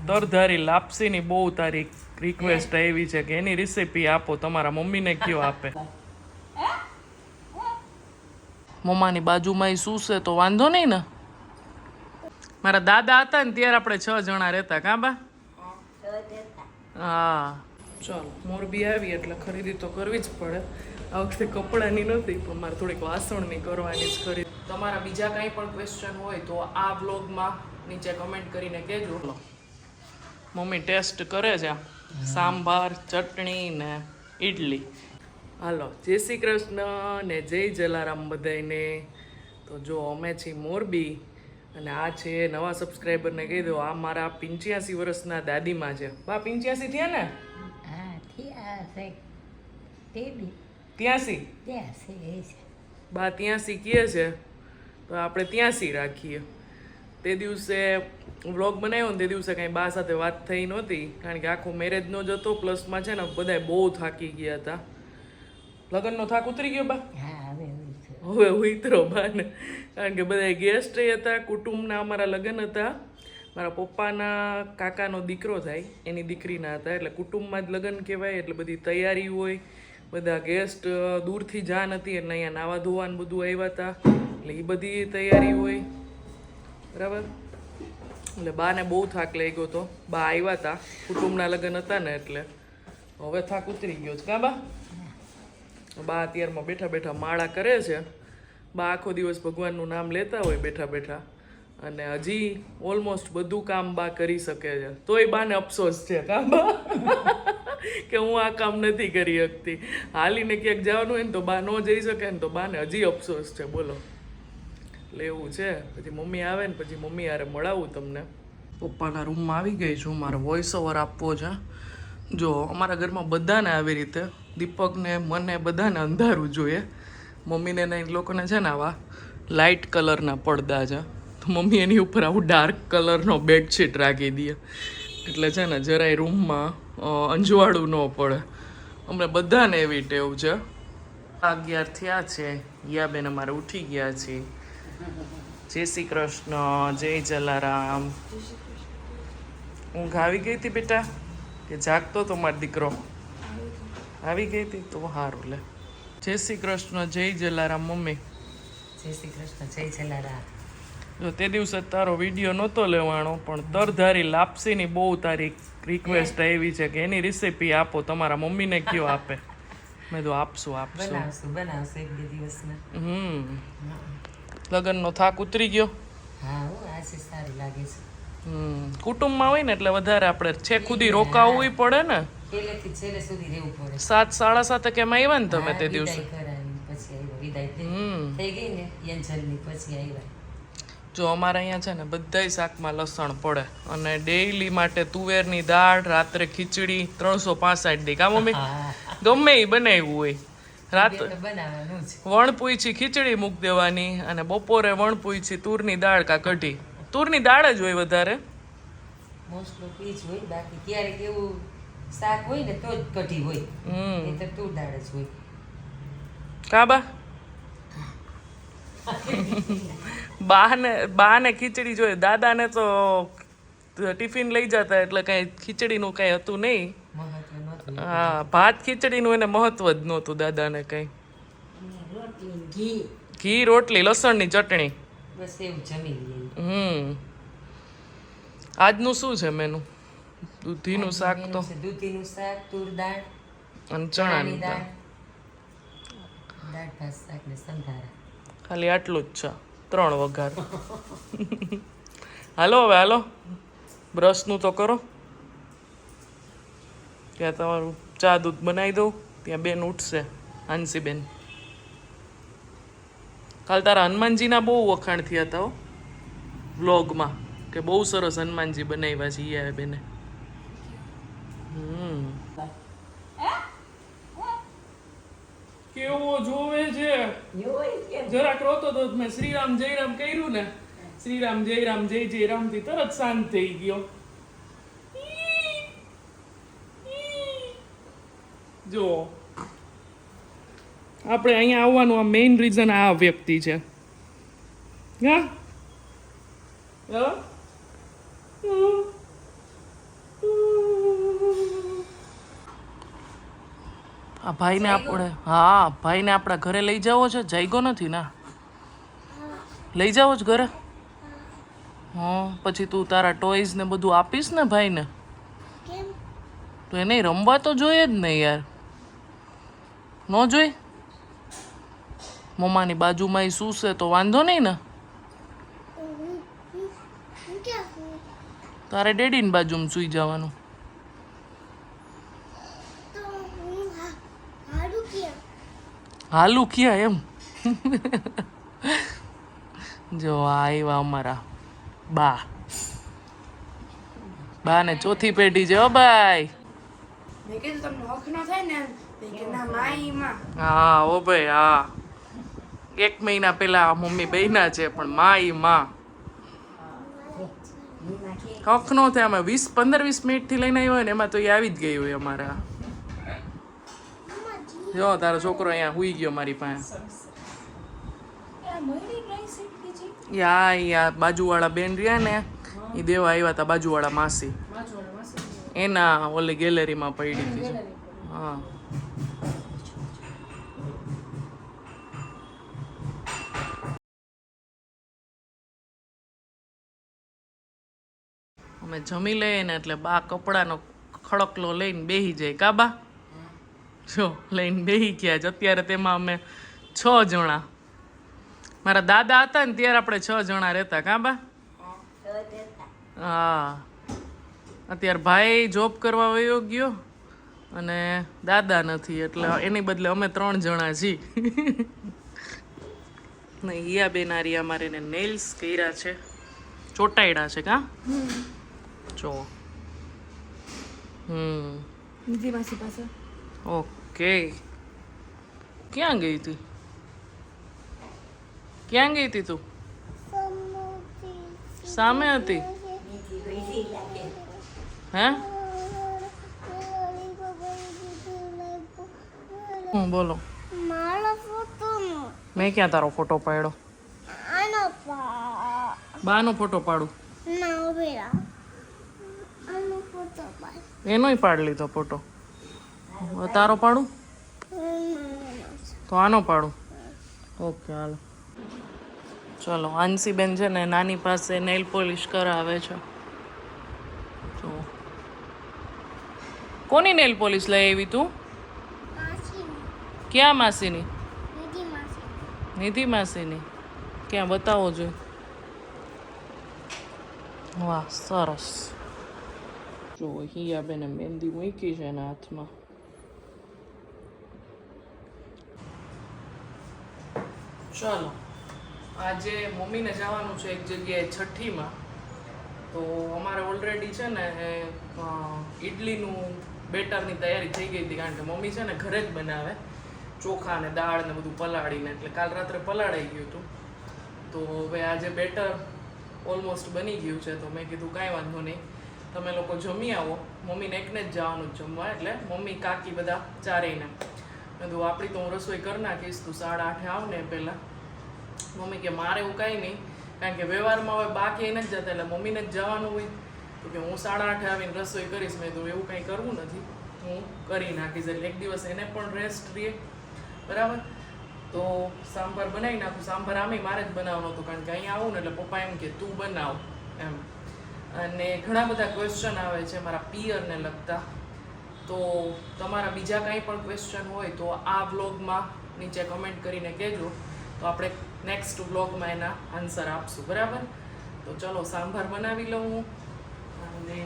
તરધારી લાપસીની બહુ તારી રિક્વેસ્ટ આવી છે કે એની રેસિપી આપો. તમારા મમ્મીને કયો આપે. મમ્માની બાજુમાં શું છે તો વાંધો નહીં ને. મારા દાદા હતા ને ત્યારે આપણે 6 જણા રહેતા કાં બા. હા ચાલો મોરબી આવી એટલે ખરીદી તો કરવી જ પડે. આ વખતે કપડાની નથી પણ મારે થોડીક વાસણની કરવાની જ ખરીદી. તમારા બીજા કાંઈ પણ ક્વેશ્ચન હોય તો આ બ્લોગમાં નીચે કમેન્ટ કરીને કહેજો. મમ્મી ટેસ્ટ કરે છે સાંભાર ચટણી ને ઈડલી. હાલો જય શ્રી કૃષ્ણ ને જય જલારામ બધાને. તો જો અમે છીએ મોરબી અને આ છે નવા સબસ્ક્રાઈબરને કહી દો આ મારા 85 વર્ષના દાદીમાં છે. બા 85 થયા ને? હા થયા છે. 83 બા 83 કહે છે તો આપણે 83 રાખીએ. તે દિવસે વ્લોગ બનાવ્યો ને તે દિવસે કાંઈ બા સાથે વાત થઈ નહોતી કારણ કે આખો મેરેજનો જ હતો. પ્લસમાં છે ને બધા બહુ થાકી ગયા હતા. લગ્નનો થાક ઉતરી ગયો બા? હવે ઉતરો બા ને કારણ કે બધા ગેસ્ટ હતા. કુટુંબના અમારા લગ્ન હતા. મારા પપ્પાના કાકાનો દીકરો થાય એની દીકરીના હતા એટલે કુટુંબમાં જ લગ્ન કહેવાય. એટલે બધી તૈયારી હોય. બધા ગેસ્ટ દૂરથી જાન હતી એટલે અહીંયા નાવા ધોવાનું બધું આવ્યા હતા એટલે એ બધી તૈયારી હોય બરાબર. એટલે બાને બહુ થાક લઈ ગયો હતો. બા આવ્યા હતા કુટુંબના લગ્ન હતા ને એટલે હવે થાક ઉતરી ગયો છે કાં બા. બા અત્યારમાં બેઠા બેઠા માળા કરે છે. બા આખો દિવસ ભગવાનનું નામ લેતા હોય બેઠા બેઠા અને હજી ઓલમોસ્ટ બધું કામ બા કરી શકે છે. તોય બાને અફસોસ છે કાં બા કે હું આ કામ નથી કરી શકતી. હાલીને ક્યાંક જવાનું હોય ને તો બા ન જઈ શકે ને તો બાને હજી અફસોસ છે બોલો. એટલે એવું છે. પછી મમ્મી આવે ને પછી મમ્મી યારે મળાવું તમને. પપ્પાના રૂમમાં આવી ગઈ છું. મારે વોઇસ ઓવર આપવો છે. જો અમારા ઘરમાં બધાને આવી રીતે દીપકને મને બધાને અંધારું જોઈએ. મમ્મીને ને એ લોકોને છે ને આવા લાઇટ કલરના પડદા છે તો મમ્મી એની ઉપર આવું ડાર્ક કલરનો બેડશીટ રાખી દે એટલે છે ને જરાય રૂમમાં અંજવાળું ન પડે. અમને બધાને એવી ટેવ છે. 11 થયા છે. યાબેન અમારે ઉઠી ગયા છે. જય શ્રી કૃષ્ણ જય જલારામ. ઊંઘ આવી ગઈ હતી બેટા કે જાગતો તો મારો દીકરો? આવી ગઈ હતી તો સારું લે. જય શ્રી કૃષ્ણ જય જલારામ મમ્મી. જય શ્રી કૃષ્ણ જય જલારામ. જો તે દિવસે તારો વિડીયો નહોતો લેવાનો પણ તરધારી લાપસીની બહુ તારી રિક્વેસ્ટ આવી છે કે એની રેસિપી આપો. તમારા મમ્મીને કયો આપે. મેં તો આપશું બનાવશું એક બે દિવસમાં. લગ્નનો થાક ઉતરી ગયો? હા આજે સારું લાગે છે. કુટુંબમાં હોય ને એટલે વધારે આપણે છેક સુધી રોકાવું પડે ને. છેલ્લેથી છેલ્લે સુધી રહેવું પડે. 7 સાડા 7 કેમ આવ્યા ને તમે તે દિવસે? પછી વિદાય થઈ ગઈ ને યંજલની પછી આવ્યા. જો અમારે અહીંયા છે ને બધાય શાકમાં લસણ પડે અને ડેઈલી માટે તુવેરની દાળ રાત્રે ખીચડી 365 દી. કા મમ્મી ગમે એ બનાવ્યું હોય રાત વણપૂઈછી ખીચડી મૂક દેવાની અને બપોરે વણપૂઈછી તુરની દાળ કા કઢી. તુરની દાળ જ હોય વધારે. મોસ્ટ ઓફ ઈ જ હોય. બાકી ક્યારેક એવું શાક હોય ને તો જ કઢી હોય. નહીંતર તુર દાળ જ હોય. કા બાને ખીચડી જોઈએ. દાદાને તો ટિફિન લઈ જતા એટલે કાંઈ ખીચડીનું કાંઈ હતું નહીં. હા ભાત ખીચડીનું એને મહત્વ જ નહોતું દાદાને કંઈ. ઘી રોટલી લસણની ચટણી બસ એવું જમી લઈએ. આજનું શું છે મેનુ? દૂધીનું શાક તો દૂધીનું શાક તુર દાળ અને ચણાની દાળ. દાળ ભાત શાક ને સંભારા. ખાલી આટલું જ છે. 3 વઘાર. હાલો હવે હાલો બ્રશનું તો કરો. ત્યાં તમારું ચા દૂધ બનાવી દઉં. ત્યાં બેન ઉઠશે હાંસીબેન. કાલ તારા હનુમાનજીના બહુ વખાણ થયા હતા વ્લોગમાં કે બહુ સરસ હનુમાનજી બનાવ્યા છે ઈયા બેને. કેવો જોવે છે જરાક રોતો તો મેં શ્રીરામ જયરામ કર્યું ને શ્રીરામ જય રામ થી તરત શાંત થઈ ગયો. જો આપણે અહીંયા આવવાનું આ મેઇન રીઝન આ વ્યક્તિ છે. હા આ ભાઈને આપણે હા ભાઈને આપણા ઘરે લઈ જાવો છે. જાયગો નથી ના લઈ જાવો જ ઘરે. હા પછી તું તારા ટોયઝ ને બધું આપીશ ને ભાઈને તો એને રમવા તો જોઈએ જ ને યાર. ન જોઈ મમ્માની બાજુમાં એ શું છે તો વાંધો નહીં ને. તારે ડેડીની બાજુમાં સૂઈ જવાનું. હાલું ક્યાં એમ. જો આવ્યા અમારા બા ને ચોથી પેઢી છે. ઓ ભાઈ હા ઓ ભાઈ હા 1 મહિના પહેલા મમ્મી બહેના છે પણ માં હક નો થાય. અમે 15-20 મિનિટથી લઈને આવ્યો હોય ને એમાં તો એ આવી જ ગઈ હોય અમારા. જો તારો છોકરો અહીંયા હુઈ ગયો મારી પાસે. યા બાજુવાળા બેન રહ્યા ને એ દેવા આવ્યા હતા. બાજુવાળા માસી એના ઓલી ગેલેરીમાં પડી હતી. હા અમે જમી લઈએ ને એટલે બા કપડાનો ખડકલો લઈને બેહી જાય. કાબા જો લઈને બેહી ગયા જ. અત્યારે તેમાં અમે 6 જણા. મારા દાદા હતા ને ત્યારે આપણે 6 જણા રહેતા. કાબા હા અત્યારે ભાઈ જોબ કરવા વયો ગયો અને દાદા નથી એટલે એની બદલે અમે 3 જણા છીએ. ને હિયા બેનારી અમારે એને નેલ્સ કર્યા છે, ચોટાડ્યા છે. કા જો ઓકે. ક્યાં ગઈ હતી તું? સામે હતી હે? બોલો. મેં ક્યાં તારો ફોટો પાડ્યો? બાનો ફોટો પાડું? એનોય પાડી લીધો ફોટો. તારો પાડું તો આનો પાડું. ઓકે હાલો ચલો. આંશીબેન છે ને નાની પાસે નેલ પોલિશ કરાવે છે. તો કોની નેલ પોલિશ લઈ આવી તું? ક્યાં માસીની? નિધિ માસીની. ક્યાં બતાવો જોઈએ. વાહ સરસ. જો હિયા બેને મહેંદી મૂકી છે એના હાથમાં. ચલો આજે મમ્મીને જવાનું છે એક જગ્યાએ છઠ્ઠીમાં. તો અમારે ઓલરેડી છે ને ઇડલીનું બેટરની તૈયારી થઈ ગઈ હતી કારણ કે મમ્મી છે ને ઘરે જ બનાવે ચોખા ને દાળ ને બધું પલાળીને. એટલે કાલ રાત્રે પલાળાઈ ગયું હતું. તો હવે આજે બેટર ઓલમોસ્ટ બની ગયું છે. તો મેં કીધું કાંઈ વાંધો નહીં, તમે લોકો જમી આવો. મમ્મીને એકને જ જવાનું જ જમવા એટલે મમ્મી કાકી બધા ચારેયને. કીધું આપણી તો હું રસોઈ કરી નાખીશ, તું 8:30 આવ ને પહેલાં. મમ્મી કે મારે એવું કાંઈ નહીં કારણ કે વ્યવહારમાં હવે બાકી નથી જતા એટલે મમ્મીને જ જવાનું હોય. તો કે હું 8:30 આવીને રસોઈ કરીશ. મેં તો એવું કંઈ કરવું નથી, હું કરી નાખીશ. એટલે એક દિવસ એને પણ રેસ્ટ રહે. બરાબર. તો સાંભાર બનાવી નાખું. સાંભાર આમે મારે જ બનાવવાનું હતું કારણ કે અહીંયા આવું ને એટલે પપ્પા એમ કે તું બનાવ એમ. અને ઘણા બધા ક્વેશ્ચન આવે છે મારા પિયરને લગતા. તો તમારા બીજા કાંઈ પણ ક્વેશ્ચન હોય તો આ વ્લોગમાં નીચે કમેન્ટ કરીને કહેજો. તો આપણે નેક્સ્ટ વ્લોગમાં એના આન્સર આપશું. બરાબર. તો ચલો સાંભાર બનાવી લઉં હું. અને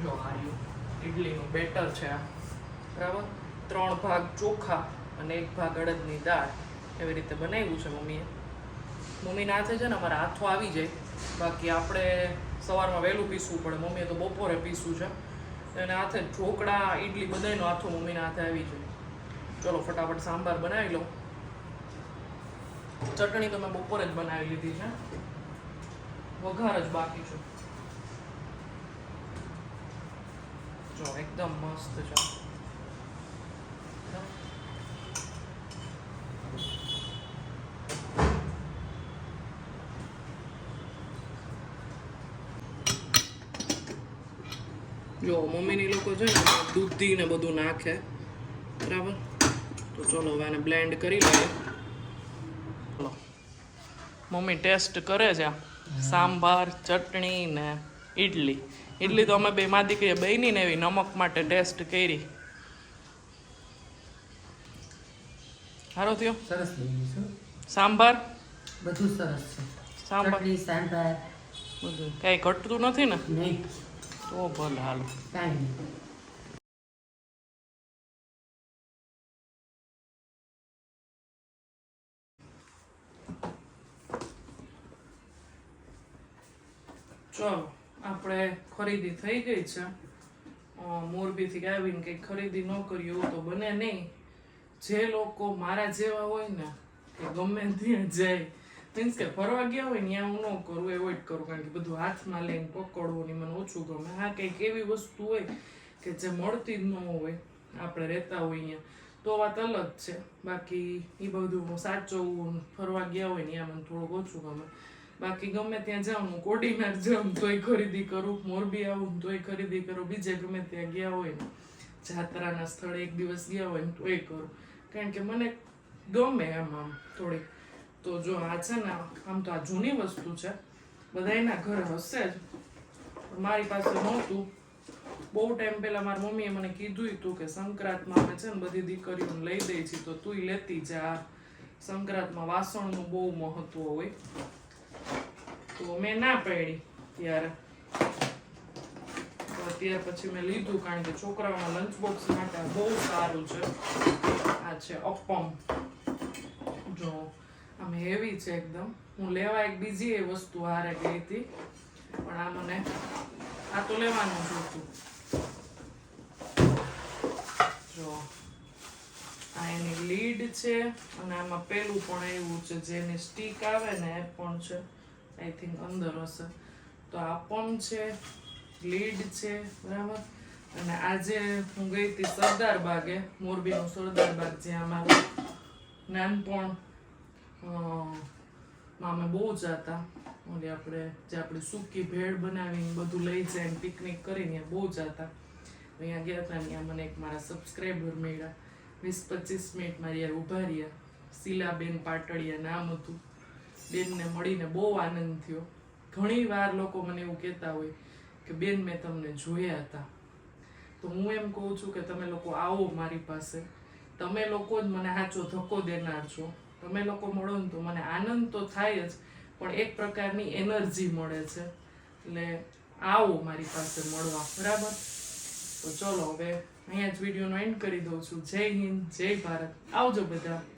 જો આર્યું ઇડલીનું બેટર છે આ. બરાબર. 3 ભાગ ચોખા અને 1 ભાગ અડદની દાળ એવી રીતે બનાવ્યું છે મમ્મીએ. મમ્મીના હાથે છે ને અમારા હાથો આવી જાય. બાકી આપણે સવારમાં વહેલું પીસવું પડે. મમ્મીએ તો બપોરે પીસવું છે. એના હાથે ઢોકળા ઇડલી બધાયનો હાથો મમ્મીના હાથે આવી જાય. ચલો ફટાફટ સાંભાર બનાવી લઉં. ચટણી તો મેં બપોરે જ બનાવી લીધી છે, વઘાર જ બાકી છે. જો એકદમ મસ્ત છે. જો મમ્મીની લોકો છે ને દૂધી ને બધું નાખે બરાબર. તો ચલો હવે આને બ્લેન્ડ કરી લઈએ. ચલો મમ્મી ટેસ્ટ કરે છે સાંભાર ચટણી ને ઈડલી તો અમે બે માં દીકરીએ બની ને એવી નમક માટે ટેસ્ટ કરી. સારો થયો સરસ બન્યું છે સાંભાર બધું સરસ છે સાંભાર ચટણી સાંભાર બધું કાંઈ ઘટતું નથી ને નહીં તો ભલે હાલો. કાંઈ નહીં ચલો આપણે ખરીદી થઈ ગઈ છે. મોરબીથી આવીને કંઈ ખરીદી ન કરી એવું તો બને નહીં. જે લોકો મારા જેવા હોય ને કે ગમે ત્યાં જાય મીન્સ કે ફરવા ગયા હોય ને ત્યાં હું ન કરું, એવોઈડ કરું, કારણ કે બધું હાથમાં લઈને પકડવું ને મને ઓછું ગમે. હા કંઈક એવી વસ્તુ હોય કે જે મળતી જ ન હોય આપણે રહેતા હોય અહીંયા તો વાત અલગ છે. બાકી એ બધું સાચવવું ફરવા ગયા હોય ને ત્યાં મને થોડુંક ઓછું ગમે. બાકી ગમે ત્યાં જાઉં હું કોડીનાર જાઉં તોય ખરીદી કરું, મોરબી આવું તોય ખરીદી કરું, બીજે ગમે ત્યાં ગયા હોય ને જાત્રાના સ્થળે એક દિવસ ગયા હોય ને તોય કરું, કારણ કે મને ગમે આમ થોડીક. તો જો આ છે ને આમ તો આ જૂની વસ્તુ છે, બધા એના ઘરે હશે જ, પણ મારી પાસે નહોતું. બહુ ટાઈમ પહેલા મારી મમ્મીએ મને કીધું હતું કે સંક્રાંતમાં અમે છે ને બધી દીકરીઓને લઈ દઈ છીએ તો તુંય લેતી જા. સંક્રાંતમાં વાસણનું બહુ મહત્વ હોય. તો મેં ના પાડી ત્યારે. તો ત્યાર પછી મેં લીધું, કારણ કે છોકરાઓના લંચ બોક્સ માટે બહુ સારું છે. આ છે અપમ, જો આમ હેવી છે એકદમ. હું લેવા એક બીજી એ વસ્તુ હારે ગઈ હતી, પણ આ મને આ તો લેવાનું જ હતું. જો આ એની લીડ છે અને આમાં પેલું પણ એવું છે જેની સ્ટીક આવે ને એ પણ છે, આઈ થિંક અંદર હશે. તો આ પણ છે, લીડ છે બરાબર. અને આજે હું ગઈ હતી સરદાર બાગે, મોરબીનું સરદાર બાગ, જ્યાં અમારું નાનપણ માં અમે બહુ જતા. ઓલી આપણે જે આપણી સૂકી ભેળ બનાવીને બધું લઈ જાય પિકનિક કરીને બહુ જતા. અહીંયા ગયા હતા, ત્યાં મને એક મારા સબસ્ક્રાઈબર મળ્યા, 20-25 મિનિટ મારી યાર ઊભા રહ્યા. શીલાબેન પાટડિયા નામ હતું. બેનને મળીને બહુ આનંદ થયો. ઘણી વાર લોકો મને એવું કહેતા હોય કે બેન મેં તમને જોયા હતા. તો હું એમ કહું છું કે તમે લોકો આવો મારી પાસે, તમે લોકો જ મને સાચો ધક્કો દેનાર છો. તમે લોકો મળો ને તો મને આનંદ તો થાય જ, પણ એક પ્રકારની એનર્જી મળે છે. એટલે આવો મારી પાસે મળવા, બરાબર. તો ચલો હવે અહીંયા જ વિડીયોનો એન્ડ કરી દઉં છું. જય હિન્દ, જય ભારત, આવજો બધા.